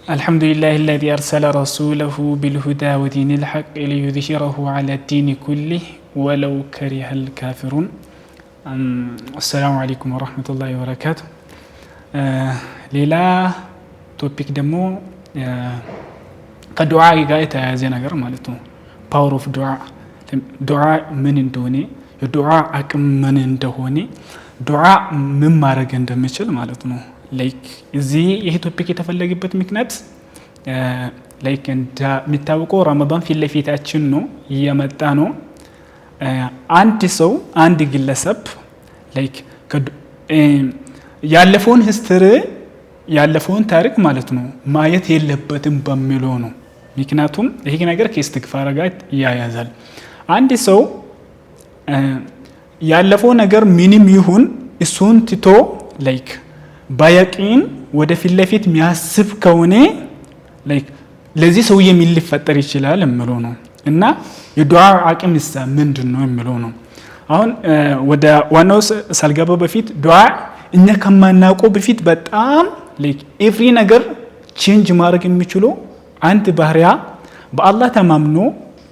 الحمد لله الذي أرسل رسوله بالهدى ودين الحق ليظهره على الدين كله ولو كره الكافرون. السلام عليكم ورحمة الله وبركاته. ሌላ ቶፒክ ደግሞ ከዱዓ ጋር የተያያዘ ነገር ማለት ነው። ፓወር ኦፍ ዱዓ ምን እንደሆነ፣ የዱዓ አቅም ምን እንደሆነ፣ ዱዓ ምን ማድረግ እንደሚችል ማለት ነው። ላይክ እዚህ ይሄ ቶፒክ የተፈለገበት ምክንያት ላይክ እንደሚታወቀው ረመዳን ፊት ለፊታችን ነው እየመጣ ነው። አንድ ሰው አንድ ግለሰብ ላይክ ያለፈውን ሂስትሪ ያለፈውን ታሪክ ማለት ነው ማየት የለበትም በሚለው ነው። ምክንያቱም ይሄ ነገር ከእስትግፋር ጋር ያያዛል። አንድ ሰው ያለፈው ነገር ምንም ይሁን እሱን ትቶ ላይክ ባያቂን ወደ ፊት ለፊት የሚያስብ ከሆነ ላይክ ለዚህ ሰውዬ ምን ሊፈጠር ይችላል የሚለው ነው። እና የዱዓ አቅም ምንድነው የሚለው ነው። አሁን ወደ ዋናው ሳልገባ በፊት ዱዓ እኛ ከማናውቀው በፊት በጣም ላይክ ኤቭሪ ነገር ቼንጅ ማድረግ የሚችለው አንድ ባህሪያ በአላህ ተማምኖ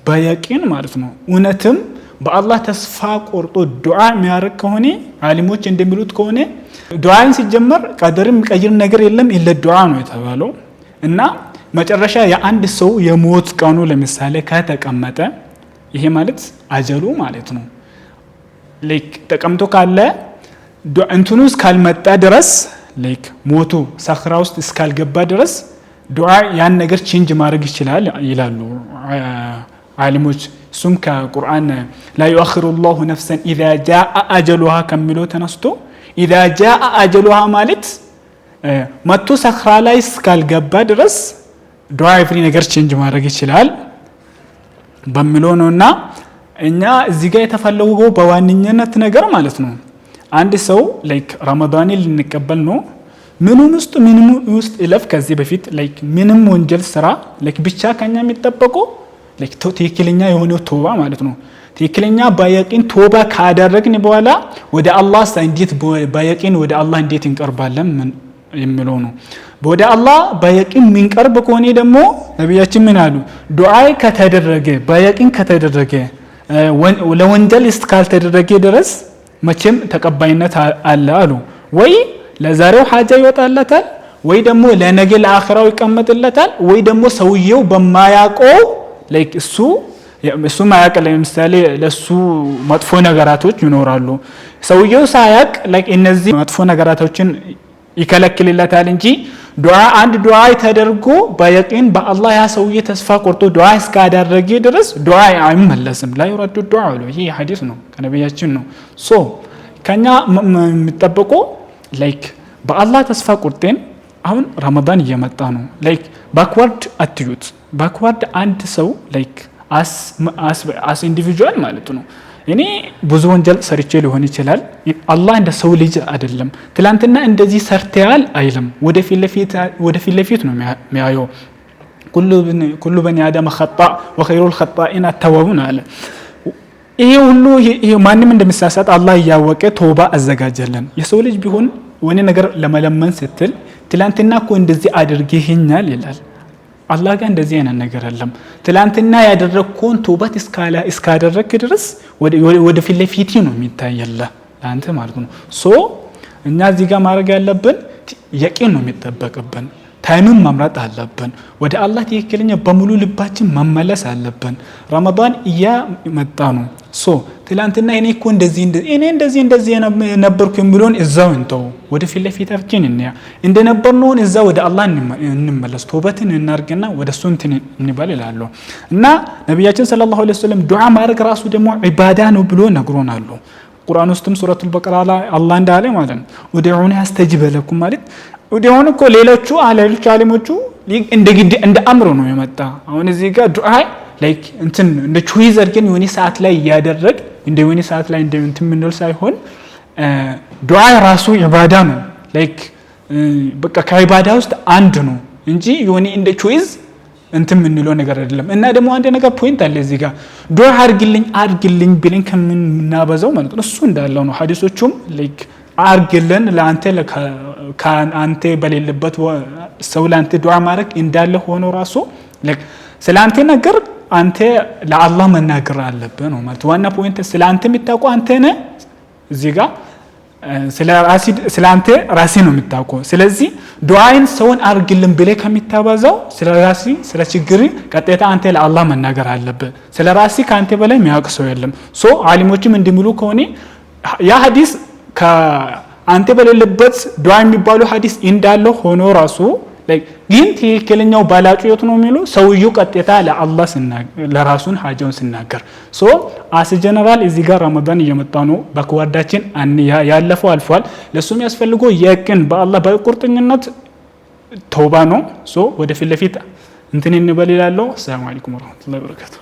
ባያቂን ማለት ነው እውነትም በአላህ ተስፋ ቆርጦ ዱዓ የሚያደርግ ከሆነ ዓሊሞች እንደሚሉት ከሆነ ዱዓን ሲጀመር ቀደርም ቀይር ነገር የለም ኢለ ዱዓ ነው የተባለው። እና መጨረሻ የአንድ ሰው የሞት ቀኑ ለምሳሌ ከተቀመጠ ይሄ ማለት አጀሉ ማለት ነው። ላይክ ተቀምጦ ካለ እንትኑ እስካልመጣ ድረስ ላይክ ሞቱ ሰኽራ ውስጥ እስካልገባ ድረስ ዱዓ ያን ነገር ቼንጅ ማድረግ ይችላል ይላሉ ዓሊሞች። እሱም ከቁርአን لا يؤخر الله نفسا اذا جاء اجلها ከሚለው ተነስቶ اذا جاء اجلها ማለት መጥቶ ሰኽራ ላይ እስካልገባ ድረስ ዱዓ ኤቭሪ ነገር ቼንጅ ማድረግ ይችላል በሚለው ነውና እኛ እዚህ ጋር የተፈለገው በዋነኝነት ነገር ማለት ነው አንድ ሰው ላይክ ረመዳንን ልንቀበል ነው ምንም ውስጥ እለፍ ከዚህ በፊት ላይክ ምንም ወንጀል ስራ ላይክ ብቻ ከኛ የሚጠበቀው ላይክ ትክክለኛ የሆነ ቶባ ማለት ነው። ትክክለኛ ባያቂን ቶባ ካደረግን በኋላ ወደ አላህ እንዴት ባያቂን ወደ አላህ እንዴት እንቀርባለን የሚለው ነው። ወደ አላህ ባያቂን ምንቀርብ ከሆነ ደግሞ ነብያችን ምን አሉ? ዱዓ ከተደረገ ባያቂን ከተደረገ ለወንጀል እስካልተደረገ ድረስ መቼም ተቀባይነት አለ አሉ። ወይ ለዛሬው ሐጃ ይወጣለታል፣ ወይ ደግሞ ለነገ ለአኺራው ይቀመጥለታል፣ ወይ ደግሞ ሰውየው በማያውቀው ላይክ እሱ ማያውቅ ለምሳሌ ለሱ መጥፎ ነገራቶች ይኖራሉ። ሰውየው ሳያውቅ ላይክ እነዚህ መጥፎ ነገራቶችን ይከለክልለታል እንጂ አንድ ዱዓ ተደርጎ በየቂን በአላህ ያ ሰውዬ ተስፋ ቆርጦ ዱዓ እስካደረገ ድረስ ዱዓ አይመለስም። ላይ ወራዱ ዱዓ ነው። ይሄ ሐዲስ ነው ከነብያችን ነው። ከኛ የሚጠበቀው ላይክ በአላህ ተስፋ ቆርጠን አሁን ረመዳን እየመጣ ነው ላይክ ባክዋርድ አትዩት። ባክዋርድ አንድ ሰው ላይክ አስ ኢንዲቪጁዋል ማለት ነው እኔ ብዙ ወንጀል ሰርቼ ሊሆን ይችላል። አላህ እንደ ሰው ልጅ አይደለም። ትላንትና እንደዚህ ሰርተያል አይልም። ወደ ፊት ለፊት ነው የሚያየው። ኩሉ በኒ አደም خطاء وخير الخطائين التوابون አለ። ይሄ ሁሉ ማንም እንደሚሳሳት አላህ ያወቀ ተውባ አዘጋጀለን። የሰው ልጅ ቢሆን ወኔ ነገር ለመለመን ስትል ትላንትና እኮ እንደዚህ አድርገህኛል ይላል። አላህ ጋር እንደዚህ አይነት ነገር አይደለም። ትላንትና ያደረግኩን ተውበት እስካደረክ ድረስ ወደ ፊት ለፊት ነው የሚታየልህ አንተ ማለት ነው። እኛ እዚህ ጋር ማድረግ ያለብን የቂን ነው የሚጠበቅብን። ታይምን መምረጥ አለብን። ወደ አላህ ትክክለኛ በሙሉ ልባችን መመለስ አለብን። ረመዳን እየመጣ ነው። ትላንትና እኔ እኮ እንደዚህ ነበርኩ የሚለውን እዛው እንተው። ወደ ፊት ለፊታችን እንደነበርነው እዛ ወደ አላህ እንመለስ። ተውበትን እናርግና ወደ እሱ እንበል ይላሉ። እና ነብያችን ሰለላሁ ዐለይሂ ወሰለም ዱዓ ማድረግ ራሱ ደግሞ ዒባዳ ነው ብሎ ነግሮናል። ቁርአን ውስጥም ሱረቱል በቀራ ላይ አላህ እንዳለ ማለት ነው ወደዑኒ አስተጅበ ለኩም ማለት ወዲያውኑ እኮ ሌሎቹ ዓሊሞቹ እንደ አምሮ ነው የመጣ። አሁን እዚህ ጋር ዱዓ ላይክ እንደ ቾይዝ አድርገን የሆነ ሰዓት ላይ ያደረግ የሆነ ሰዓት ላይ እንትን ምንል ሳይሆን ዱዓ ራሱ ኢባዳ ነው። ላይክ በቃ ከኢባዳ ውስጥ አንድ ነው እንጂ የሆነ እንደ ቾይዝ ምንለው ነገር አይደለም። እና ደግሞ አንድ ነገር ፖይንት አለ እዚህ ጋር ዱዓ አድርግልኝ ብለን ከምናበዛው ማለት ነው እሱ እንዳለው ነው። ሐዲሶቹም ላይክ አርግልን ለአንተ አንተ በሌለበት ሰው ላንተ ዱዓ ማድረግ እንዳለ ሆኖ ራሱ ስላንተ ነገር አንተ ለአላህ መናገር አለብህ ነው ማለት ዋና ፖይንት ስላንተ የሚታውቀው አንተ ነህ እዚህ ጋር ስላንተ ራሴ ነው የሚታውቀው ስለዚህ ዱዓይን ሰውን አርግልን ብለህ ከሚታባዛው ስለ ራሴ ስለ ችግር ቀጥታ አንተ ለአላህ መናገር አለብህ ስለ ራሴ ካንተ በላይ የሚያውቅ ሰው የለም ዓሊሞችም እንደሚሉ ከሆነ ያ ሐዲስ ከአንተ በሌለበት ዱዓ የሚባሉ ሐዲስ እንዳለው ሆኖ ራሱ ግን ትክክለኛው ባላጭዮት ነው የሚለው ሰውየው ቀጥታ ለአላህ ለራሱን ሐጃውን ሲናገር አስ ጀነራል እዚህ ጋር ረመዳን እየመጣ ነው በቋዳችን ያለፈው አልፏል ለሱም ያስፈልገው የቅን በአላህ በቁርጠኝነት ተውባ ነው ወደ ፊት ለፊት እንትን እንበል ይላል ሰላም አለይኩም ወራህመቱላሂ ወበረካቱ